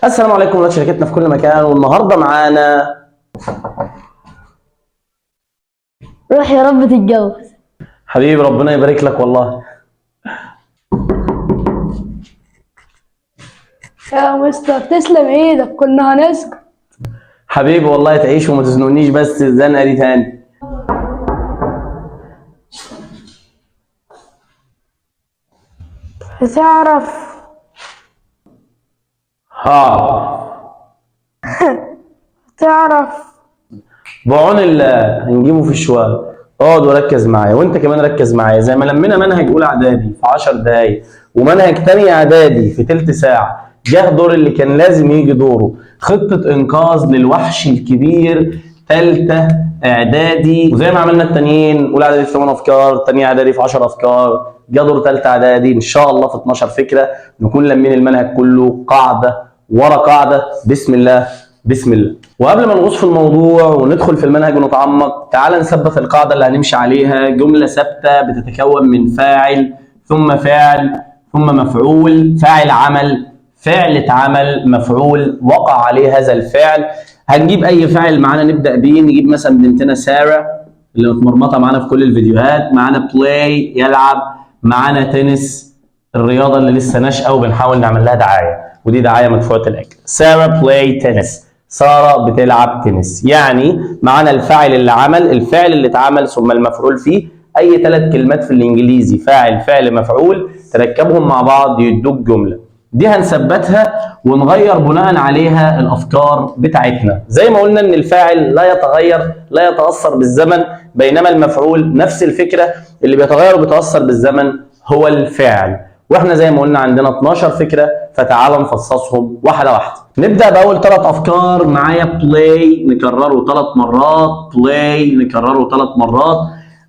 السلام عليكم ولاد شركتنا في كل مكان، والنهارده معانا روح يا رب تتجوز. حبيبي ربنا يبارك لك والله. يا مستر تسلم ايدك، كنا هنسكت. حبيبي والله تعيش وما تزنقنيش بس الزنقه دي تاني. تعرف تعرف بعون الله هنجيبه في الشوال. اقعد وركز معايا، وانت كمان ركز معايا. زي ما لمينا منهج اولى اعدادي في 10 دقايق ومنهج تاني اعدادي في تلت ساعه، جه دور اللي كان لازم يجي دوره، خطه انقاذ للوحش الكبير تالته اعدادي. وزي ما عملنا التانيين، اولى اعدادي في 8 افكار، تانية اعدادي في 10 افكار، جه دور تالته اعدادي ان شاء الله في 12 فكره، نكون لمين المنهج كله قاعده ورا قاعده. بسم الله بسم الله. وقبل ما نغوص في الموضوع وندخل في المنهج ونتعمق، تعال نثبت القاعده اللي هنمشي عليها. جمله ثابته بتتكون من فاعل ثم فاعل ثم مفعول، فاعل عمل، فعل اتعمل، مفعول وقع عليه هذا الفعل. هنجيب اي فاعل معانا نبدا بيه. نجيب مثلا بنتنا ساره اللي متمرمطه معانا في كل الفيديوهات، معانا بلاي يلعب، معانا تنس الرياضه اللي لسه ناشئه وبنحاول نعمل لها دعايه، ودي دعايه مدفوعه الاجر. ساره بلاي تنس، ساره بتلعب تنس. يعني معانا الفاعل اللي عمل، الفعل اللي اتعمل، ثم المفعول فيه. اي ثلاث كلمات في الانجليزي فاعل فعل مفعول تركبهم مع بعض يدوك جمله. دي هنثبتها ونغير بناء عليها الافكار بتاعتنا. زي ما قلنا ان الفاعل لا يتغير لا يتاثر بالزمن، بينما المفعول نفس الفكره، اللي بيتغير وبيتاثر بالزمن هو الفعل. واحنا زي ما قلنا عندنا 12 فكره، فتعالوا نفصصهم واحده واحده. نبدا باول ثلاث افكار. معايا بلاي نكرره 3 مرات، بلاي نكرره 3 مرات.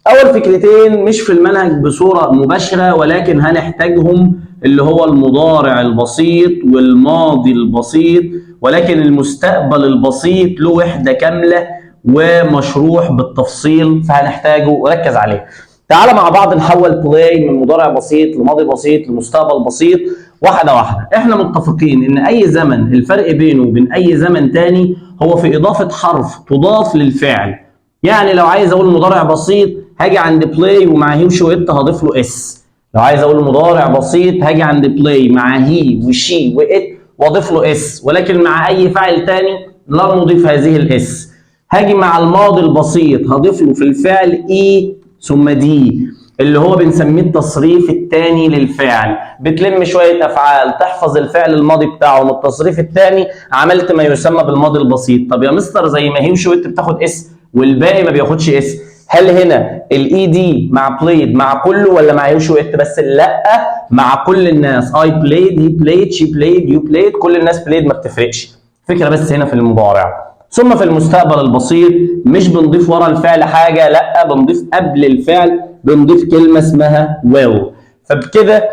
اول فكرتين مش في المنهج بصوره مباشره، ولكن هنحتاجهم، اللي هو المضارع البسيط والماضي البسيط، ولكن المستقبل البسيط له وحده كامله ومشروح بالتفصيل، فهنحتاجه وركز عليه. تعالى مع بعض نحول بلاي من مضارع بسيط لماضي بسيط لمستقبل بسيط واحده واحده. احنا متفقين ان اي زمن الفرق بينه وبين اي زمن تاني هو في اضافه حرف تضاف للفعل. يعني لو عايز اقول مضارع بسيط هاجي عند بلاي ومع هي وشي وات هضيف له اس. لو عايز اقول مضارع بسيط هاجي عند بلاي مع هي وشي وات واضيف له اس، ولكن مع اي فاعل تاني لن نضيف هذه الاس. هاجي مع الماضي البسيط هضيف له في الفعل اي ثم دي، اللي هو بنسميه التصريف الثاني للفعل. بتلم شويه افعال تحفظ الفعل الماضي بتاعهم، التصريف الثاني عملت ما يسمى بالماضي البسيط. طب يا مستر زي ما هي وشويت بتاخد اس والباقي ما بياخدش اس، هل هنا الاي دي مع بلايد مع كله ولا مع يو شويت بس؟ لا، مع كل الناس. اي بلايد، هي بلايد، شي بلايد، يو بلايد، كل الناس بلايد، ما بتفرقش. فكره بس هنا في المضارع. ثم في المستقبل البسيط مش بنضيف ورا الفعل حاجه، لا، بنضيف قبل الفعل، بنضيف كلمه اسمها will. فبكده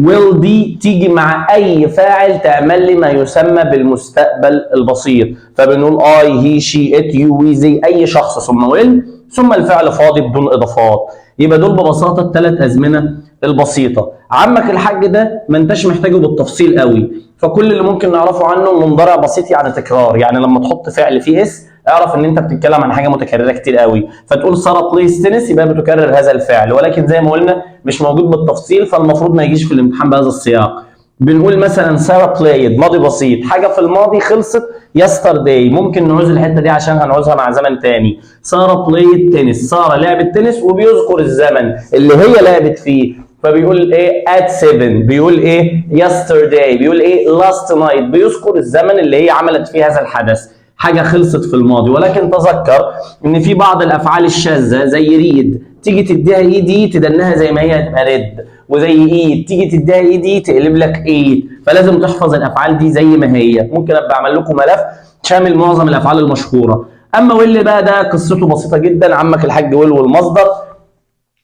will دي تيجي مع اي فاعل تعمل لي ما يسمى بالمستقبل البسيط. فبنقول I he she it you we they، اي شخص ثم will ثم الفعل فاضي بدون اضافات. يبقى دول ببساطه الثلاث ازمنه البسيطه. عمك الحاج ده ما انتش محتاجه بالتفصيل قوي، فكل اللي ممكن نعرفه عنه انه مضارع بسيط يعني تكرار. يعني لما تحط فعل فيه اس اعرف ان انت بتتكلم عن حاجه متكرره كتير قوي، فتقول ساره بلايز تنس يبقى بتكرر هذا الفعل، ولكن زي ما قلنا مش موجود بالتفصيل، فالمفروض ما يجيش في الامتحان بهذا السياق. بنقول مثلا ساره بلايد ماضي بسيط، حاجه في الماضي خلصت يسترداي، ممكن نعوز الحته دي عشان هنعوزها مع زمن تاني. ساره بلايد تنس، ساره لعبت تنس وبيذكر الزمن اللي هي لعبت فيه، فبيقول ايه at 7، بيقول ايه yesterday، بيقول ايه last night، بيذكر الزمن اللي هي عملت فيه هذا الحدث، حاجه خلصت في الماضي. ولكن تذكر ان في بعض الافعال الشاذه زي ريد تيجي تديها اي دي تدنها زي ما هي تبقى ريد، وزي ايد تيجي تديها اي دي تقلب لك ايد، فلازم تحفظ الافعال دي زي ما هي. ممكن ابقى اعمل لكم ملف شامل معظم الافعال المشهوره. اما ويل بقى ده قصته بسيطه جدا، عمك الحاج ويل والمصدر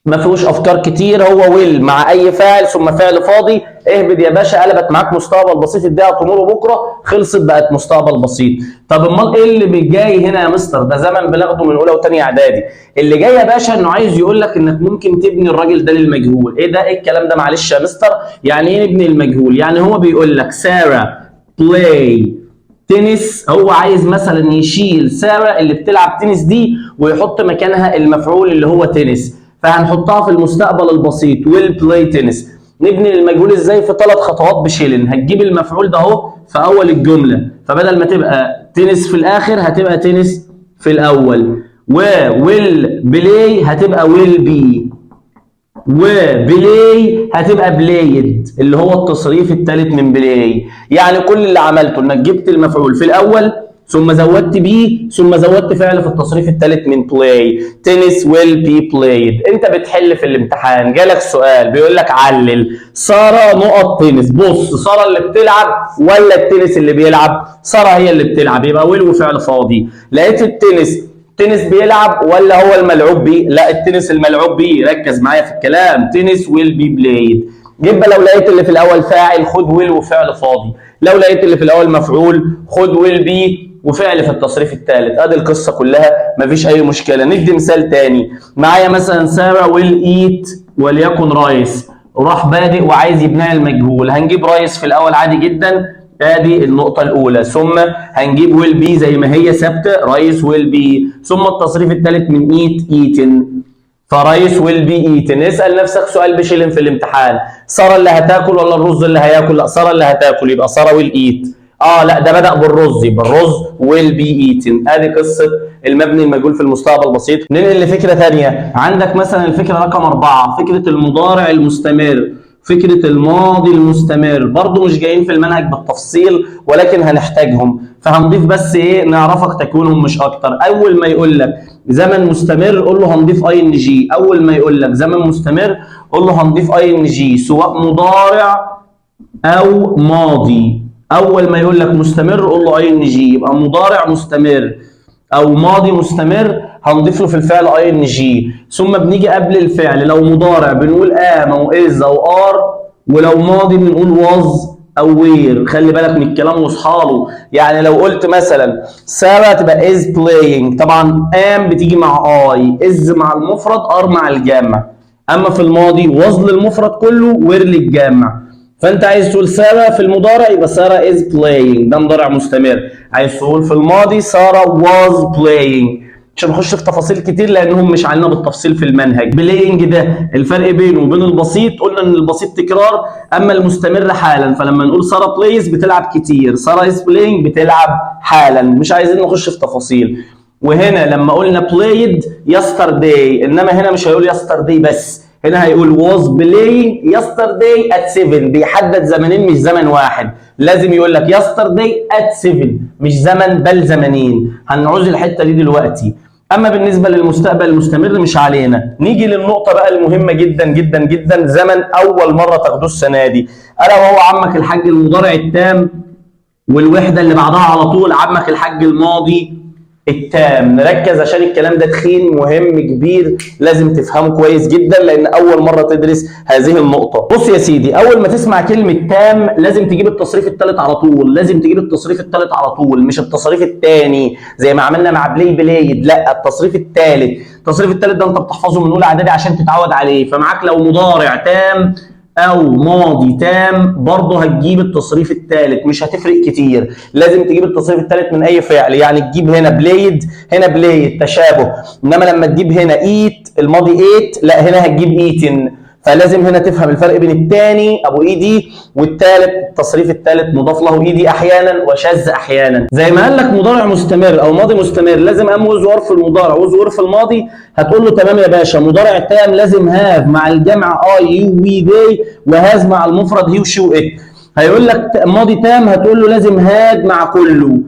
ما فيهوش افكار كتير، هو ويل مع اي فاعل ثم فعل فاضي، اهبد يا باشا قلبت معاك مستقبل بسيط، اديها تمر بكره خلصت بقت مستقبل بسيط. طب امال ايه اللي جاي هنا يا مستر؟ ده زمن بناخده من اولى وثانيه اعدادي. اللي جاي يا باشا انه عايز يقول لك انك ممكن تبني الراجل ده للمجهول. ايه ده؟ ايه الكلام ده؟ معلش يا مستر، يعني ايه نبني المجهول؟ يعني هو بيقول لك ساره play تنس. هو عايز مثلا يشيل سارة اللي بتلعب تنس دي ويحط مكانها المفعول اللي هو تنس، فهنحطها في المستقبل البسيط will play تنس. نبني المجهول ازاي؟ في 3 خطوات بشيلن. هتجيب المفعول ده اهو في اول الجمله، فبدل ما تبقى تنس في الاخر هتبقى تنس في الاول، وويل بلاي هتبقى ويل بي، وبلاي هتبقى بلايد اللي هو التصريف الثالث من بلاي. يعني كل اللي عملته انك جبت المفعول في الاول ثم زودت بي ثم زودت فعل في التصريف الثالث من بلاي. تنس ويل بي بلايد. انت بتحل في الامتحان جالك سؤال بيقول لك علل ساره نقط تنس. بص، ساره اللي بتلعب ولا التنس اللي بيلعب؟ ساره هي اللي بتلعب، يبقى ويل وفعل فاضي. لقيت التنس بيلعب ولا هو الملعوب بيه؟ لا، التنس الملعوب بيه. ركز معايا في الكلام. تنس ويل بي بلايد. يبقى لو لقيت اللي في الاول فاعل خد ويل وفعل فاضي، لو لقيت اللي في الاول مفعول خد ويل بي وفعل في التصريف الثالث. ادي القصه كلها، مفيش اي مشكله. ندي مثال تاني معايا. مثلا ساره ويل ايت وليكن رايس، وراح بادئ وعايز يبني المجهول. هنجيب رايس في الاول عادي جدا، ادي النقطة الأولى، ثم هنجيب ويل بي زي ما هي ثابتة رايس ويل بي، ثم التصريف الثالث من ايت ايتن، فرايس ويل بي ايتن. اسأل نفسك سؤال بشيلن في الامتحان، سارة اللي هتاكل ولا الرز اللي هياكل؟ لا، سارة اللي هتاكل، يبقى سارة ويل ايت. لا، ده بدأ بالرز يبقى الرز ويل بي ايتن. ادي قصة المبني المجهول في المستقبل بسيط. ننقل لفكرة ثانية. عندك مثلا الفكرة رقم 4، فكرة المضارع المستمر، فكرة الماضي المستمر. برضو مش جايين في المنهج بالتفصيل ولكن هنحتاجهم، فهنضيف بس ايه نعرفك تكوينهم مش اكتر. اول ما يقول لك زمن مستمر قول له هنضيف اي ان جي. اول ما يقول لك زمن مستمر قول له هنضيف اي ان جي سواء مضارع او ماضي. اول ما يقول لك مستمر قول له اي ان جي، يبقى مضارع مستمر او ماضي مستمر هنضيف له في الفعل اي ان جي. ثم بنيجي قبل الفعل لو مضارع بنقول ام او از او ار، ولو ماضي بنقول واز او وير. خلي بالك من الكلام واصحاله. يعني لو قلت مثلا ساره تبقى از بلاينج، طبعا ام بتيجي مع اي، از مع المفرد، ار مع الجامع. اما في الماضي واز للمفرد كله وير للجامع. فانت عايز تقول ساره في المضارع يبقى ساره از بلاينج، ده مضارع مستمر. عايز تقول في الماضي ساره واز بلاينج. مش هنخش في تفاصيل كتير لانهم مش علينا بالتفصيل في المنهج. بلاينج ده الفرق بينه وبين البسيط، قلنا ان البسيط تكرار اما المستمر حالا. فلما نقول ساره بلايز بتلعب كتير، ساره از بلاينج بتلعب حالا. مش عايزين نخش في تفاصيل. وهنا لما قلنا بلايد يسترداي، انما هنا مش هيقول يسترداي بس، هنا هيقول was playing yesterday at 7. بيحدد زمنين مش زمن واحد. لازم يقول لك yesterday at 7 مش زمن بل زمنين. هنعوز الحته دي دلوقتي. اما بالنسبه للمستقبل المستمر مش علينا. نيجي للنقطه بقى المهمه جدا جدا جدا، زمن اول مره تاخدوه السنه دي، الا وهو عمك الحاج المضارع التام، والوحده اللي بعدها على طول عمك الحاج الماضي التام. نركز عشان الكلام ده تخين مهم كبير، لازم تفهمه كويس جدا لان اول مره تدرس هذه النقطه. بص يا سيدي، اول ما تسمع كلمه تام لازم تجيب التصريف الثالث على طول. لازم تجيب التصريف الثالث على طول، مش التصريف الثاني زي ما عملنا مع بلايد. لا، التصريف الثالث. التصريف الثالث ده انت بتحفظه من اولى اعدادي عشان تتعود عليه. فمعاك لو مضارع تام او ماضي تام برضه هتجيب التصريف الثالث، مش هتفرق كتير. لازم تجيب التصريف الثالث من اي فعل. يعني تجيب هنا بلايد هنا بلايد تشابه، انما لما تجيب هنا ايت الماضي ايت لا هنا هتجيب ايتن. فلازم هنا تفهم الفرق بين الثاني ابو اي دي والثالث. التصريف الثالث مضاف له اي دي احيانا وشاذ احيانا. زي ما قال لك مضارع مستمر او ماضي مستمر لازم ام وزور في المضارع وزور في الماضي. هتقول له تمام يا باشا. مضارع تام لازم هاف مع الجمع اي يو وي دي، وهاز مع المفرد هي وشي وات. هيقول لك ماضي تام هتقول له لازم هاد مع كله.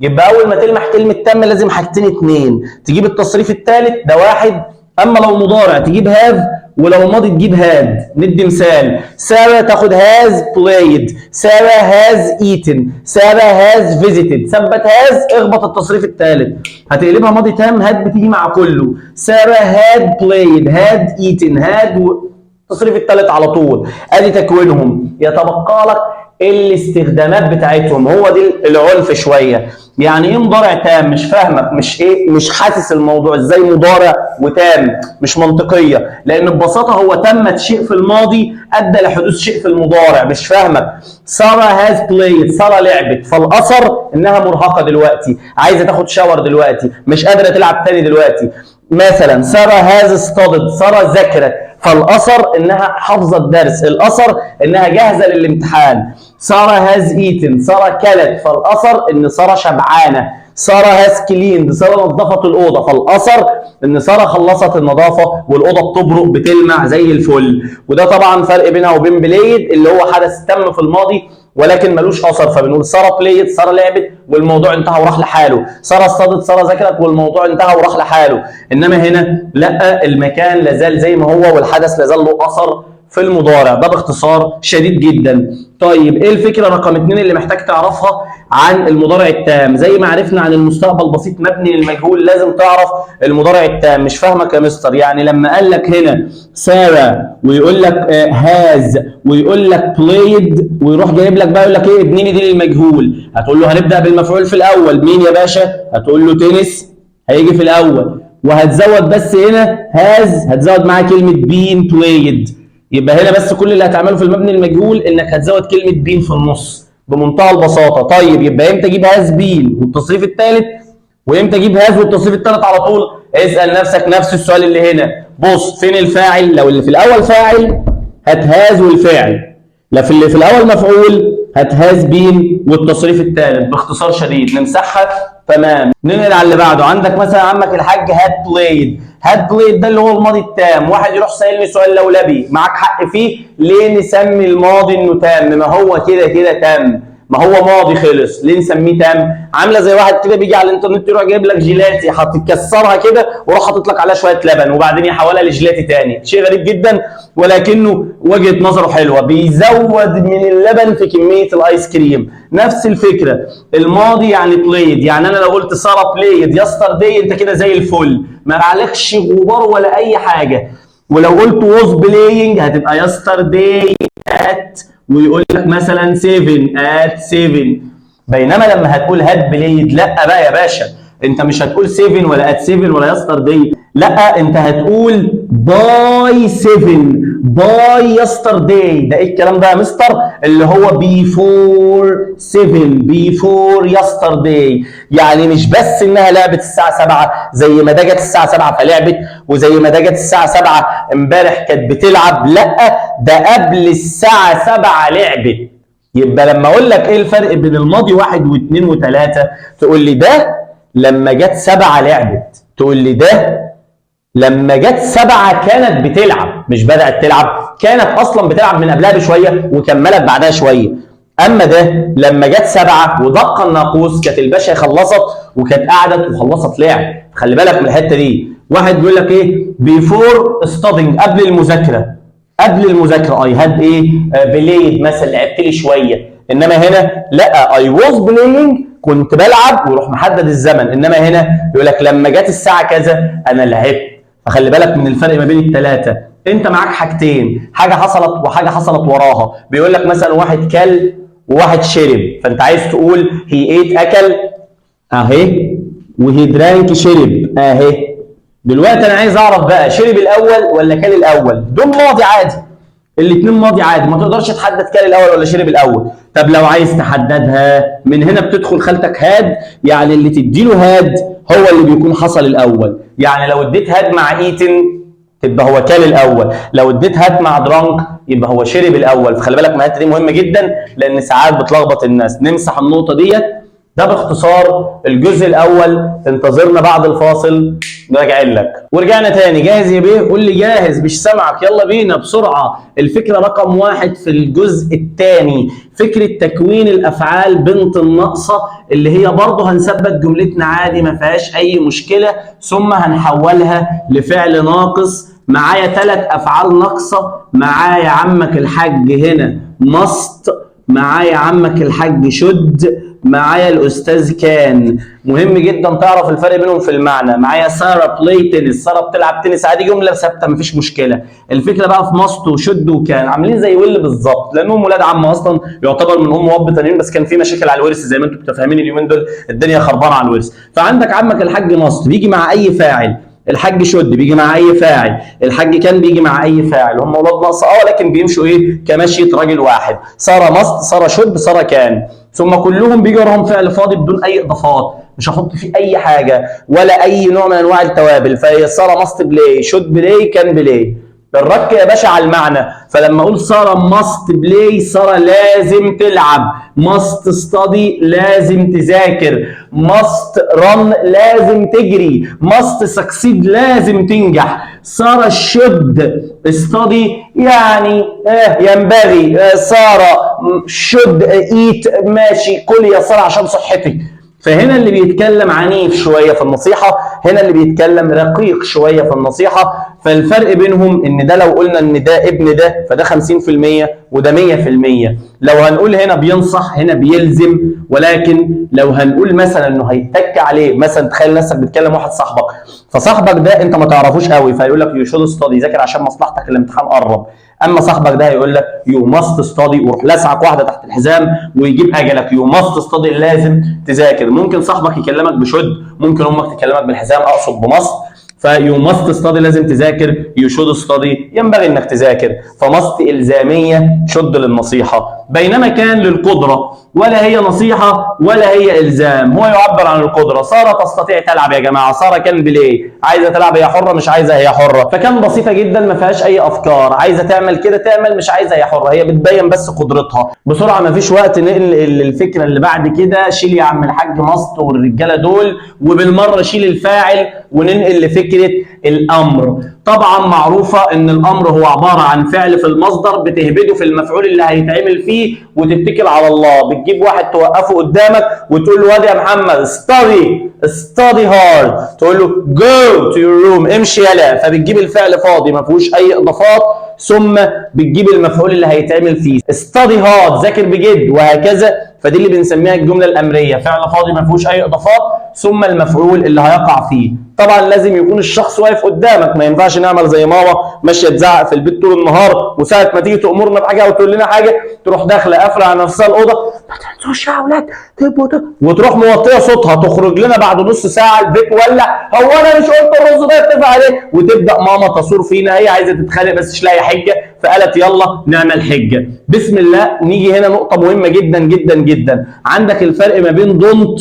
يبقى اول ما تلمح كلمه تام لازم حاجتين اتنين، تجيب التصريف الثالث ده واحد. اما لو مضارع تجيب هاف، ولو ماضي تجيب هاد. ندي مثال، سارة تاخد هاز بلايد، سارة هاز ايتن، سارة هاز فيزيتد. ثبت هاز اخبط التصريف الثالث هتقلبها ماضي تام، هاد بتيجي مع كله. سارة هاد بلايد، هاد ايتن، هاد التصريف الثالث على طول. ادي تكوينهم. يتبقى لك الاستخدامات بتاعتهم. هو دي العنف شويه. يعني ايه مضارع تام؟ مش فاهمك، مش حاسس الموضوع ازاي مضارع وتام، مش منطقيه، لان ببساطه هو تمت شيء في الماضي ادى لحدوث شيء في المضارع. مش فاهمك. ساره هاز بلايد، ساره لعبت، فالاثر انها مرهقه دلوقتي، عايزه تاخد شاور دلوقتي، مش قادره تلعب تاني دلوقتي. مثلا ساره هاز ستادد، ساره ذاكرت، فالاثر انها حافظه الدرس، الاثر انها جاهزه للامتحان. ساره هاز ايتن، ساره كلت، فالاثر ان ساره شبعانه. ساره هاز كليند، ساره نظفت الاوضه، فالاثر ان ساره خلصت النظافه والاوضه بتبرق بتلمع زي الفل. وده طبعا فرق بينها وبين بلايد اللي هو حدث تم في الماضي ولكن ملوش اثر، فبنقول ساره بلايد، ساره لعبت والموضوع انتهى وراح لحاله. ساره اصطادت، ساره ذاكرت والموضوع انتهى وراح لحاله. انما هنا لا، المكان لازال زي ما هو والحدث لازال له اثر في المضارع. ده باختصار شديد جدا. طيب ايه الفكره رقم 2 اللي محتاج تعرفها عن المضارع التام؟ زي ما عرفنا عن المستقبل بسيط مبني للمجهول، لازم تعرف المضارع التام. مش فاهمك يا مستر؟ يعني لما قال لك هنا ساره ويقول لك هاز ويقول لك بلايد ويروح جايب لك بقى يقول لك ايه؟ ابني دي للمجهول، هتقول له هنبدا بالمفعول في الاول. مين يا باشا؟ هتقول له تنس، هيجي في الاول، وهتزود بس هنا هاز، هتزود معاه كلمه بين بلايد. يبقى هنا بس كل اللي هتعمله في المبني المجهول انك هتزود كلمه بين في النص بمنتهى البساطه. طيب يبقى امتى اجيب هاز بين والتصريف الثالث، وامتى اجيب هاز والتصريف الثالث على طول؟ اسال نفسك نفس السؤال اللي هنا. بص فين الفاعل؟ لو اللي في الاول فاعل هات هاز والفاعل، لا في اللي في الاول مفعول هات هاز بين والتصريف الثالث. باختصار شديد نمسحها. تمام. ننقل على اللي بعده. عندك مثلا عمك الحاج هات بلايد. هات بلايد ده اللي هو الماضي التام. واحد يروح سائلني سؤال لولبي، معاك حق فيه، ليه نسمي الماضي انه تام؟ ما هو كده كده تام، ما هو ماضي خلص، ليه نسميه تام؟ عامله زي واحد كده بيجي على الانترنت يروح جايب لك جيلاتي، هتكسرها كده وراح حاطط لك عليها شويه لبن وبعدين يحولها لجيلاتي تاني. شيء غريب جدا ولكنه وجهه نظره حلوه، بيزود من اللبن في كميه الايس كريم. نفس الفكره. الماضي يعني بلايد، يعني انا لو قلت ساره بلايد يسترداي انت كده زي الفل، ما عليكش غبار ولا اي حاجه. ولو قلت was playing هتبقى yesterday at، ويقول لك مثلا 7 at 7. بينما لما هتقول هات بلايد لا بقى يا باشا، انت مش هتقول 7 ولا at 7 ولا yesterday، لا انت هتقول باي 7 باي yesterday. ده ايه الكلام ده يا مستر؟ اللي هو before 7 before yesterday. يعني مش بس انها لعبت الساعه 7 زي ما ده جت الساعه 7 فلعبت، وزي ما ده جت الساعه 7 امبارح كانت بتلعب، لا ده قبل الساعه 7 لعبت. يبقى لما اقول لك ايه الفرق بين الماضي 1 و2 و3 تقول لي ده لما جت 7 لعبت، تقول لي ده لما جت 7 كانت بتلعب، مش بدأت تلعب، كانت أصلا بتلعب من قبلها بشوية وكملت بعدها شوية. أما ده لما جت 7 ودق الناقوس كانت الباشا خلصت وكانت قعدت وخلصت لعب. خلي بالك من الحتة دي. واحد بيقول لك إيه؟ before studying قبل المذاكرة، قبل المذاكرة أي هاد إيه؟ بلايد مثلا لعبت لي شوية. إنما هنا لا I was playing كنت بلعب ويروح محدد الزمن. إنما هنا يقول لك لما جت الساعة كذا أنا لعبت. فخلي بالك من الفرق ما بين الثلاثه. انت معاك حاجتين، حاجه حصلت وحاجه حصلت وراها. بيقول لك مثلا واحد كل وواحد شرب، فانت عايز تقول هي ايت اكل اهي، وهي درانك شرب اهي. دلوقتي انا عايز اعرف بقى شرب الاول ولا كل الاول؟ دول ماضي عادي، الاثنين ماضي عادي، ما تقدرش تحدد كل الاول ولا شرب الاول. طب لو عايز تحددها من هنا بتدخل خالتك هاد، يعني اللي تديله هاد هو اللي بيكون حصل الاول. يعني لو اديت هاد مع ايتن تبقى هو كل الاول، لو اديت هاد مع درانك يبقى هو شرب الاول. فخلي بالك من الحته دي مهمه جدا لان ساعات بتلخبط الناس. نمسح النقطه ديت. ده باختصار الجزء الاول. انتظرنا بعد الفاصل راجع لك. ورجعنا تاني. جاهز يا بيه؟ قول لي جاهز، مش سامعك. يلا بينا بسرعه. الفكره رقم 1 في الجزء الثاني فكره تكوين الافعال بنت الناقصه، اللي هي برضه هنثبت جملتنا عادي ما فيهاش اي مشكله، ثم هنحولها لفعل ناقص. معايا 3 افعال ناقصه. معايا عمك الحاج هنا must، معايا عمك الحاج should، معايا الاستاذ كان. مهم جدا تعرف الفرق بينهم في المعنى. معايا ساره بلاي تنس، ساره بتلعب تنس عادي، جمله ثابته مفيش مشكله. الفكره بقى في ماست وشد وكان عاملين زي ويل بالظبط. ماست لانهم ولاد عم اصلا، يعتبر من ام واب تانيين، بس كان في مشاكل على الورث زي ما انتم فاهمين اليومين دول الدنيا خربانه على الورث. فعندك عمك الحاج ماست بيجي مع اي فاعل، الحاج شد بيجي مع اي فاعل، الحاج كان بيجي مع اي فاعل، هم اولاد ناقصه لكن بيمشوا ايه كمشيه راجل واحد، صار ماست صار شد صار كان، ثم كلهم بيجي وراهم فعل فاضي بدون اي اضافات، مش هحط فيه اي حاجه ولا اي نوع من انواع التوابل، فصار ماست بلاي شد بلاي كان بلاي. الرك يا باشا على المعنى، فلما اقول صار ماست بلاي صار لازم تلعب، ماست ستادي لازم تذاكر، ماست رن لازم تجري، ماست سكسيد لازم تنجح، صار شد ستادي يعني ينبغي، صار شد ايت ماشي كل يا ساره عشان صحتي. فهنا اللي بيتكلم عنيف شويه في النصيحه، هنا اللي بيتكلم رقيق شويه في النصيحه. فالفرق بينهم ان ده لو قلنا ان ده ابن ده فده 50% وده 100%. لو هنقول هنا بينصح هنا بيلزم، ولكن لو هنقول مثلا انه هيتك عليه، مثلا تخيل نفسك بتكلم واحد صاحبك، فصاحبك ده انت ما تعرفوش قوي فيقول لك يو شود ستادي ذاكر عشان مصلحتك الامتحان قرب، اما صاحبك ده هيقول لك يو ماست ستادي ويروح لسعك واحده تحت الحزام ويجيب اجلك، يو ماست ستادي لازم تذاكر. ممكن صاحبك يكلمك بشد، ممكن امك تكلمك بالحزام اقصد بماست، فيو ماست ستادي لازم تذاكر، يو شود ستادي ينبغي انك تذاكر، فماست الزاميه شد للنصيحه، بينما كان للقدره، ولا هي نصيحه ولا هي الزام، هو يعبر عن القدره. ساره تستطيع تلعب يا جماعه، ساره كان بلاي، عايزه تلعب هي حره مش عايزه هي حره، فكان بسيطه جدا ما فيهاش اي افكار، عايزه تعمل كده تعمل مش عايزه هي حره، هي بتبين بس قدرتها. بسرعه ما فيش وقت نقل الفكره اللي بعد كده، شيل يا عم الحاج ماست والرجاله دول، وبالمره شيل الفاعل وننقل لفكره الامر. طبعا معروفه ان الامر هو عباره عن فعل في المصدر بتهبده في المفعول اللي هيتعمل فيه وتتكل على الله، بتجيب واحد توقفه قدامك وتقول له واد يا محمد study hard، تقول له go to your room امشي يلا، فبتجيب الفعل فاضي ما فيهوش اي اضافات، ثم بتجيب المفعول اللي هيتعمل فيه، study hard ذاكر بجد، وهكذا. فدي اللي بنسميها الجمله الامريه، فعل فاضي ما فيهوش اي اضافات ثم المفعول اللي هيقع فيه. طبعا لازم يكون الشخص واقف قدامك، ما ينفعش نعمل زي ماما ماشيه تزعق في البيت طول النهار، وساعه ما تيجي تامرنا بحاجه او تقول لنا حاجه تروح داخله قافله على نفسها الاوضه، ما تنسوش يا اولاد وتروح موطيه صوتها، تخرج لنا بعد نص ساعه البيت ولع، هو انا مش قلت الرز ده اتفق عليه، وتبدا ماما تصور فينا، هي عايزه تتخانق بس مش لاقيه حجه، فقالت يلا نعمل حجه. بسم الله. نيجي هنا نقطه مهمه جدا جدا جدا، عندك الفرق ما بين دونت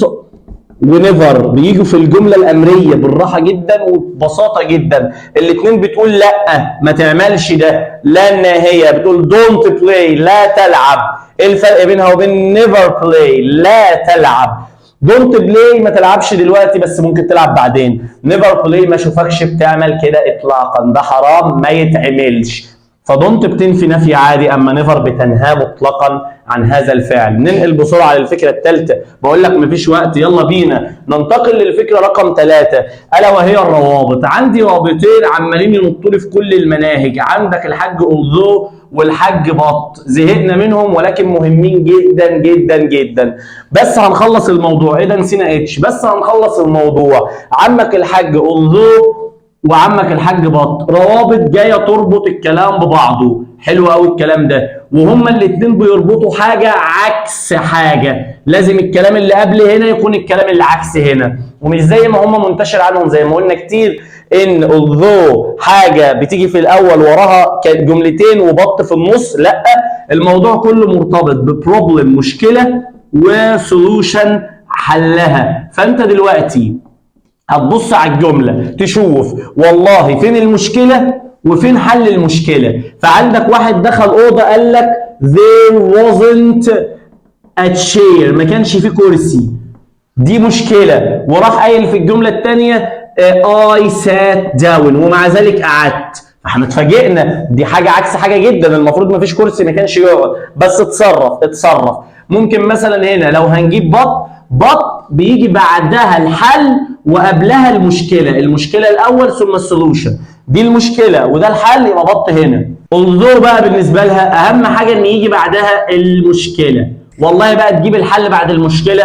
ونيفر بيجوا في الجمله الامريه بالراحه جدا وببساطه جدا، الاثنين بتقول لا ما تعملش ده، لا الناهيه بتقول دونت بلاي لا تلعب. ايه الفرق بينها وبين نيفر بلاي لا تلعب؟ دونت بلاي ما تلعبش دلوقتي بس ممكن تلعب بعدين، نيفر بلاي ما اشوفكش بتعمل كده اطلاقا، ده حرام ما يتعملش. فدونت بتنفي نفي عادي، اما نيفر بتنهى مطلقا عن هذا الفعل. ننقل بسرعه للفكره الثالثه، بقول لك مفيش وقت يلا بينا ننتقل للفكره رقم 3 الا وهي الروابط. عندي رابطين عمالين ينطوا لي في كل المناهج، عندك الحاج although والحاج بط، زهقنا منهم ولكن مهمين جدا جدا جدا. بس هنخلص الموضوع، ايه ده نسينا اتش، بس هنخلص الموضوع. عمك الحاج although وعمك الحاج بط، روابط جايه تربط الكلام ببعضه، حلو قوي الكلام ده، وهما الاثنين بيربطوا حاجه عكس حاجه، لازم الكلام اللي قبل هنا يكون الكلام اللي عكس هنا، ومش زي ما هما منتشر عنهم زي ما قلنا كتير ان although حاجه بتيجي في الاول وراها جملتين وبط في النص، لا الموضوع كله مرتبط ببروبلم مشكله وسولوشن حلها. فانت دلوقتي هتبص على الجمله تشوف والله فين المشكله وفين حل المشكله. فعندك واحد دخل اوضه قال لك there wasn't a chair، ما كانش فيه كرسي، دي مشكله، وراح قايل في الجمله الثانيه I sat down ومع ذلك قعدت، فاحنا اتفاجئنا دي حاجه عكس حاجه جدا، المفروض ما فيش كرسي ما كانش يقعد، بس اتصرف. ممكن مثلا هنا لو هنجيب بط بيجي بعدها الحل وقبلها المشكله الاول ثم السولوشن، دي المشكله وده الحل يبقى بط هنا. انظر بقى بالنسبه لها اهم حاجه ان يجي بعدها المشكله، والله بقى تجيب الحل بعد المشكله،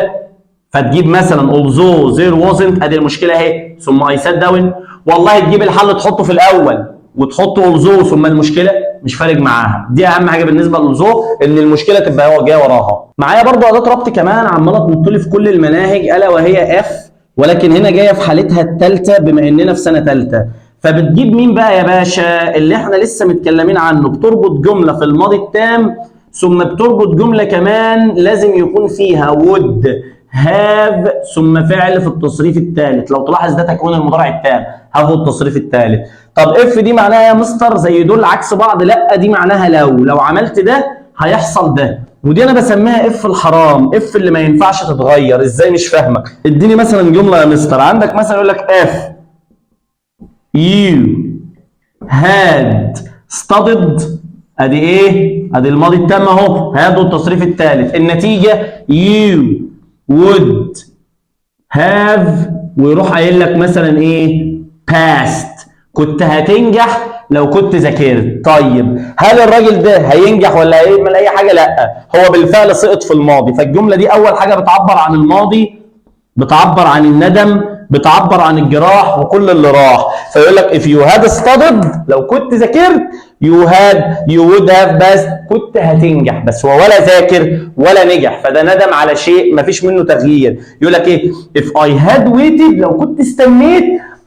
فتجيب مثلا although there wasn't ادي المشكله اهي ثم I sat down، والله تجيب الحل تحطه في الاول وتحط although ثم المشكله، مش فارق معاها. دي اهم حاجه بالنسبه للزو، ان المشكله تبقى هو جاي وراها. معايا برضو اداه ربط كمان عماله تنط لي في كل المناهج، الا وهي اف، ولكن هنا جايه في حالتها الثالثه بما اننا في سنه ثالثه. فبتجيب مين بقى يا باشا؟ اللي احنا لسه متكلمين عنه، بتربط جمله في الماضي التام، ثم بتربط جمله كمان لازم يكون فيها would have ثم فعل في التصريف الثالث. لو تلاحظ ده تكوين المضارع التام، have التصريف الثالث. طب اف دي معناها يا مستر زي دول عكس بعض؟ لا، دي معناها لو عملت ده هيحصل ده، ودي انا بسميها اف الحرام، اف اللي ما ينفعش تتغير. ازاي؟ مش فاهمك. اديني مثلا جمله يا مستر. عندك مثلا يقول لك اف you had studied، ادي ايه؟ ادي الماضي التام اهو، هادوا التصريف الثالث. النتيجه you would have، ويروح قايل لك مثلا ايه؟ passed، كنت هتنجح لو كنت ذاكرت. طيب هل الراجل ده هينجح ولا هيعمل اي حاجه؟ لا، هو بالفعل سقط في الماضي. فالجمله دي اول حاجه بتعبر عن الماضي، بتعبر عن الندم، بتعبر عن الجراح وكل اللي راح. فيقول لك if you had studied، لو كنت ذاكرت، you would have passed، كنت هتنجح. بس هو ولا ذاكر ولا نجح، فده ندم على شيء مفيش منه تغيير. يقول لك ايه؟ if I had waited، لو كنت استنيت،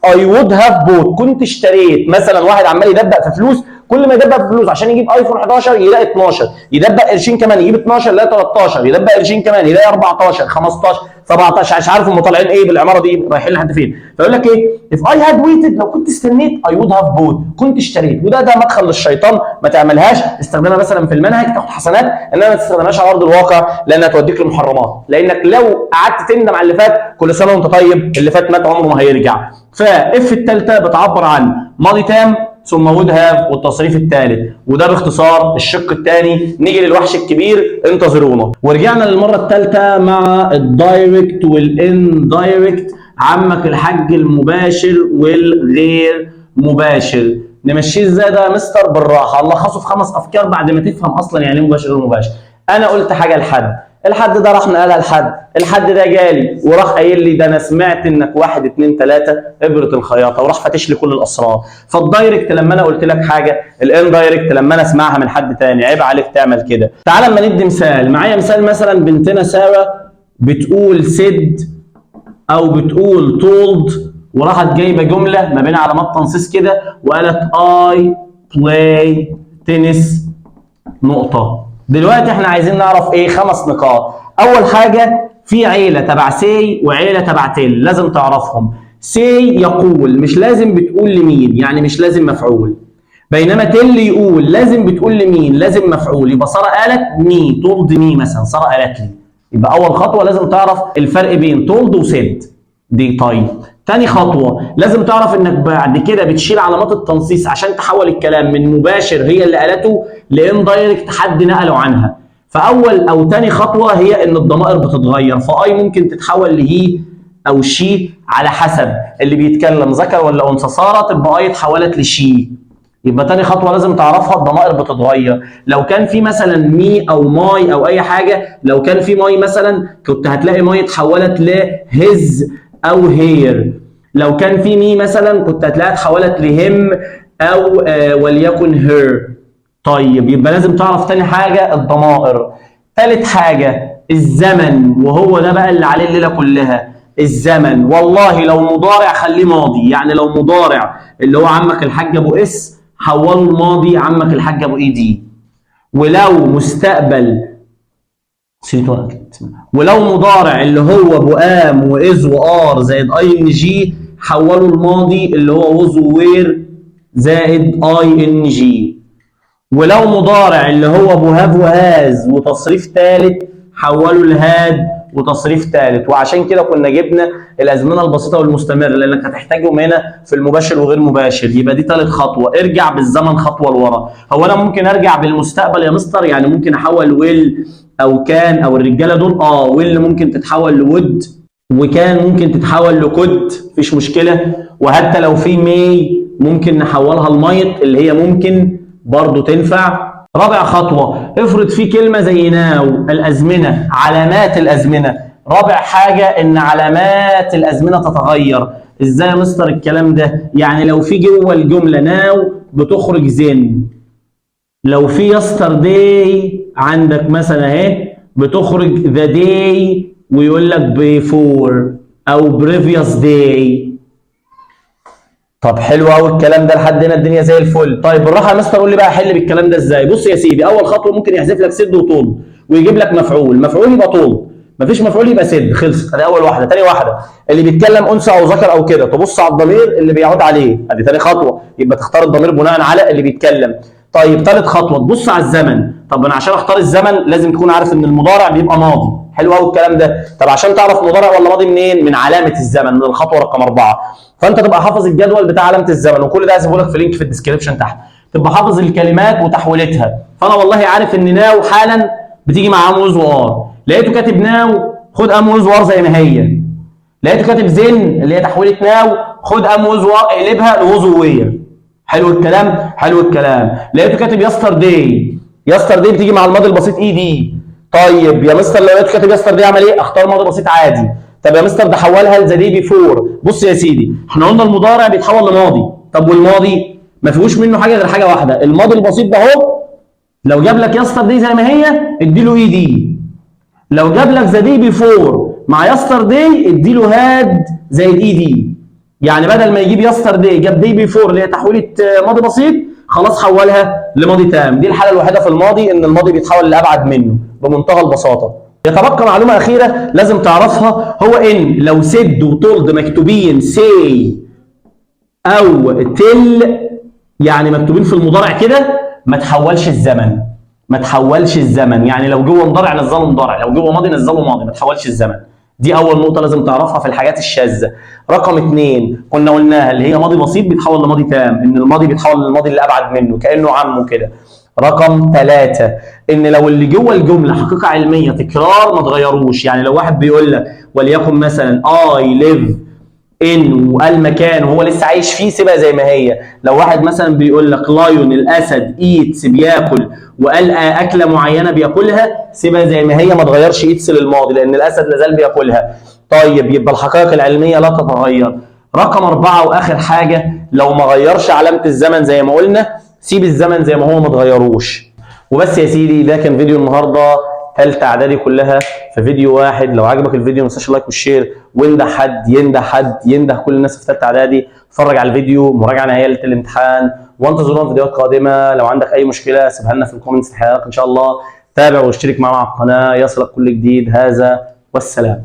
I would have bought، كنت اشتريت. مثلا واحد عمال يدبق في فلوس، كل ما يدبق في فلوس عشان يجيب ايفون 11 يلاقي 12، يدبق قرشين كمان يجيب 12 يلاقي 13، يدبق قرشين كمان يلاقي 14 15 17. مش عارف هم طالعين ايه بالعماره دي، رايحين لحد فين. فيقول لك ايه؟ if I had waited، لو كنت استنيت، I would have bought، كنت اشتريت. وده مدخل للشيطان، ما تعملهاش. استخدمها مثلا في المنهج تاخد حسنات، انما ما تستخدمهاش على ارض الواقع لانها توديك للمحرمات. لانك لو قعدت تندم على اللي فات، كل سنه وانت طيب، اللي فات مات عمره ما هيرجع. فاف الثالثه بتعبر عن ماضي تام ثم would have والتصريف الثالث، وده باختصار الشق الثاني. نيجي للوحش الكبير، انتظرونا. ورجعنا للمره الثالثه مع الدايركت والاندايركت، عمك الحاج المباشر والغير مباشر. نمشيه ازاي ده يا مستر؟ بالراحه، نلخصه في 5 افكار بعد ما تفهم اصلا يعني ايه مباشر وغير مباشر. انا قلت حاجه الحد ده راح نقلها الحد ده جالي وراح قايل لي ده انا سمعت انك 1 2 3 ابره الخياطه، وراح فاتش لي كل الاسرار. فالدايركت لما انا قلت لك حاجه، الاندايركت لما انا اسمعها من حد تاني. عيب عليك تعمل كده. تعال اما ندي مثال. معايا مثال مثلا بنتنا ساره بتقول سيد او بتقول تولد، وراحت جايبه جمله ما بين علامات تنصيص كده وقالت اي بلاي تنس نقطه. دلوقتي احنا عايزين نعرف ايه؟ 5 نقاط. اول حاجه، في عيله تبع سي وعيله تبع تل، لازم تعرفهم. سي يقول، مش لازم بتقول لمين، يعني مش لازم مفعول. بينما تل يقول لازم بتقول لمين، لازم مفعول. يبقى ساره قالت مي، تولد مي مثلا، ساره قالت لي. يبقى اول خطوه لازم تعرف الفرق بين تولد وسيد دي. طيب تاني خطوه، لازم تعرف انك بعد كده بتشيل علامات التنصيص عشان تحول الكلام من مباشر هي اللي قالته لاندايركت حد نقله عنها. فاول او تاني خطوه هي ان الضمائر بتتغير، فاي ممكن تتحول لهي او شي على حسب اللي بيتكلم ذكر ولا انثى. ساره تبقى اي اتحولت لشي. يبقى تاني خطوه لازم تعرفها، الضمائر بتتغير. لو كان في مثلا مي او ماي او اي حاجه، لو كان في ماي مثلا كنت هتلاقي ماي اتحولت لهز او هير. لو كان في مي مثلا كنت هتلاقيها اتحولت لهم او وليكن هير. طيب يبقى لازم تعرف تاني حاجه الضمائر. تالت حاجه الزمن، وهو ده بقى اللي عليه الليله كلها. الزمن والله لو مضارع خليه ماضي، يعني لو مضارع اللي هو عمك الحاج ابو اس حوله الماضي عمك الحاج ابو اي دي. ولو مستقبل ولو مضارع اللي هو ابو ام واز وار زائد اي ان جي حوله الماضي اللي هو وز ووير زائد اي ان جي. ولو مضارع اللي هو ابو هاف وهاز وتصريف ثالث حوله الهاد وتصريف ثالث. وعشان كده كنا جبنا الازمنه البسيطه والمستمره لانك هتحتاجهم هنا في المباشر وغير مباشر. يبقى دي ثالث خطوه. ارجع بالزمن خطوه لورا. هو انا ممكن ارجع بالمستقبل يا مستر؟ يعني ممكن احول ويل او كان او الرجاله دول ويل ممكن تتحول لود، وكان ممكن تتحول لكود، مفيش مشكله. وحتى لو في مي ممكن نحولها لمايت اللي هي ممكن برضو تنفع. رابع خطوة، افرض في كلمة زي ناو الأزمنة، علامات الأزمنة. رابع حاجة إن علامات الأزمنة تتغير. إزاي يا مستر الكلام ده؟ يعني لو في جوه الجملة ناو بتخرج زن، لو في yesterday عندك مثلا اهي بتخرج the day ويقول لك before او previous day. طب حلو قوي الكلام ده لحد هنا الدنيا زي الفل. طيب بالراحه يا مستر قول لي بقى احل بالكلام ده ازاي. بص يا سيدي، اول خطوه ممكن يحذف لك سد وطول ويجيب لك مفعول، مفعول يبقى طول، مفيش مفعول يبقى سد، خلصت. ادي اول واحده. تاني واحده اللي بيتكلم انثى او ذكر او كده تبص على الضمير اللي بيعود عليه، ادي تاني خطوه، يبقى تختار الضمير بناء على اللي بيتكلم. طيب ثالث خطوه تبص على الزمن. طب انا عشان اختار الزمن لازم تكون عارف ان المضارع بيبقى ماضي. حلو قوي الكلام ده. طب عشان تعرف مضارع ولا ماضي منين؟ من علامه الزمن، من الخطوه رقم 4. فانت تبقى حافظ الجدول بتاع علامه الزمن، وكل ده هسيبه لك في لينك في الديسكربشن تحت. تبقى حافظ الكلمات وتحويلتها. فانا والله عارف ان ناو حالا بتيجي مع ام وز وار، لقيته كاتب ناو خد ام وز وار زي ما هي. لقيته كاتب زن اللي هي تحويله ناو، خد ام وز وار اقلبها لوزويه. حلو الكلام، حلو الكلام. لقيته كاتب يستر داي، يستر داي بتيجي مع الماضي البسيط اي دي. طيب يا مستر لو لقيته كاتب يستر داي اعمل ايه؟ اختار ماضي بسيط عادي. طب يا مستر ده حولها لذا داي بيفور. بص يا سيدي، احنا قلنا المضارع بيتحول لماضي، طب والماضي ما فيهوش منه حاجه غير حاجه واحده، الماضي البسيط ده اهو لو جاب لك يستر داي زي ما هي اديله اي دي، لو جاب لك ذا داي بيفور مع يستر داي اديله هاد زي الاي دي. يعني بدل ما يجيب يستر داي جاب داي بيفور اللي هي تحويله ماضي بسيط، خلاص حولها لماضي تام. دي الحاله الوحيده في الماضي ان الماضي بيتحول لابعد منه بمنتهى البساطه. يتبقى معلومه اخيره لازم تعرفها، هو ان لو سد وتولد مكتوبين سي او تل يعني مكتوبين في المضارع كده ما تحولش الزمن، ما تحولش الزمن. يعني لو جوه مضارع نزله مضارع، لو جوه ماضي نزله ماضي، ما تحولش الزمن. دي اول نقطه لازم تعرفها في الحاجات الشاذه. رقم 2 كنا قلناها اللي هي ماضي بسيط بيتحول لماضي تام، ان الماضي بيتحول للماضي اللي ابعد منه كانه عمه كده. رقم 3 ان لو اللي جوه الجمله حقيقه علميه تكرار ما تغيروش. يعني لو واحد بيقول لك وليكن مثلا I live ان وقال مكان وهو لسه عايش فيه سيبها زي ما هي. لو واحد مثلا بيقول لك لايون الاسد ايتس بياكل وقال اكله معينه بياكلها سيبها زي ما هي، ما تغيرش ايتس للماضي لان الاسد لازال بياكلها. طيب يبقى الحقائق العلميه لا تتغير. رقم 4 واخر حاجه لو ما غيرش علامه الزمن زي ما قلنا سيب الزمن زي ما هو ما تغيروش. وبس يا سيدي، ده كان فيديو النهارده ثالثه اعدادي كلها في فيديو واحد. لو عجبك الفيديو ما تنساش اللايك والشير، وانده حد ينده حد ينده كل الناس في ثالثه اعدادي. اتفرج على الفيديو مراجعه نهائيه ليله الامتحان، وانتظرونا في فيديوهات قادمه. لو عندك اي مشكله سيبها لنا في الكومنتس الحلقه ان شاء الله. تابع واشترك معنا على القناه يصلك كل جديد. هذا والسلام.